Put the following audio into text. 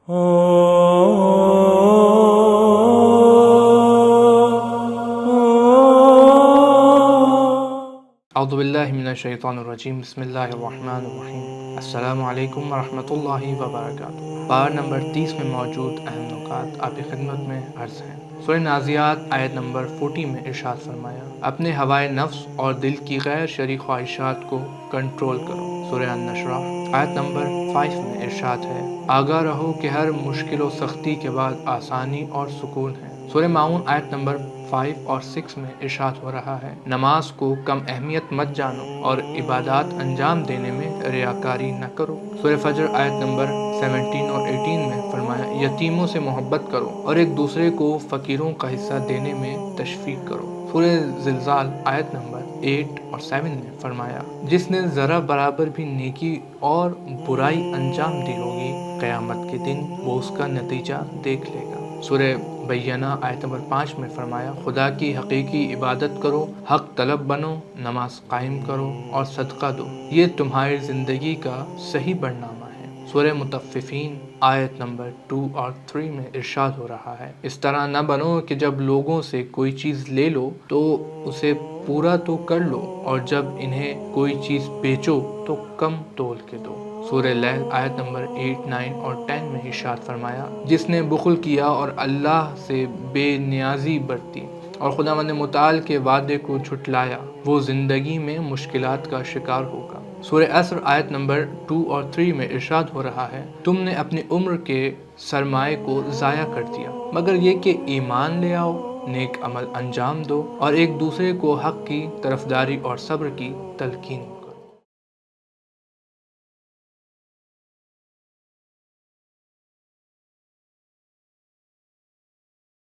اعوذ باللہ من الشیطان الرجیم، بسم اللہ الرحمن الرحیم۔ السلام علیکم ورحمۃ اللہ وبرکاتہ۔ پارہ نمبر 30 میں موجود اہم نکات آپ کی خدمت میں عرض ہیں۔ سورہ نازعات آیت نمبر 40 میں ارشاد فرمایا، اپنے ہوائے نفس اور دل کی غیر شرعی خواہشات کو کنٹرول کرو۔ سورہ النشر آیت نمبر 5 میں ارشاد ہے، آگاہ رہو کہ ہر مشکل و سختی کے بعد آسانی اور سکون ہے۔ سورہ ماؤن آیت نمبر 5 اور 6 میں ارشاد ہو رہا ہے، نماز کو کم اہمیت مت جانو اور عبادات انجام دینے میں ریاکاری نہ کرو۔ سورہ فجر آیت نمبر 17 اور 18 میں فرمایا، یتیموں سے محبت کرو اور ایک دوسرے کو فقیروں کا حصہ دینے میں تشفیق کرو۔ سورہ زلزال آیت نمبر 8 اور 7 میں فرمایا، جس نے ذرا برابر بھی نیکی اور برائی انجام دی ہوگی، قیامت کے دن وہ اس کا نتیجہ دیکھ لے گا۔ سورہ بینہ آیت نمبر 5 میں فرمایا، خدا کی حقیقی عبادت کرو، حق طلب بنو، نماز قائم کرو اور صدقہ دو، یہ تمہاری زندگی کا صحیح برنامہ ہے۔ سورہ مطففین آیت نمبر 2 اور 3 میں ارشاد ہو رہا ہے، اس طرح نہ بنو کہ جب لوگوں سے کوئی چیز لے لو تو اسے پورا تو کر لو، اور جب انہیں کوئی چیز بیچو تو کم تول کے دو۔ سورہ لیل آیت نمبر 8، 9 اور 10 میں ارشاد فرمایا، جس نے بخل کیا اور اللہ سے بے نیازی برتی اور خداوند متعال کے وعدے کو جھٹلایا، وہ زندگی میں مشکلات کا شکار ہوگا۔ سورہ عصر آیت نمبر 2 اور 3 میں ارشاد ہو رہا ہے، تم نے اپنی عمر کے سرمائے کو ضائع کر دیا، مگر یہ کہ ایمان لے آؤ، نیک عمل انجام دو اور ایک دوسرے کو حق کی طرفداری اور صبر کی تلقین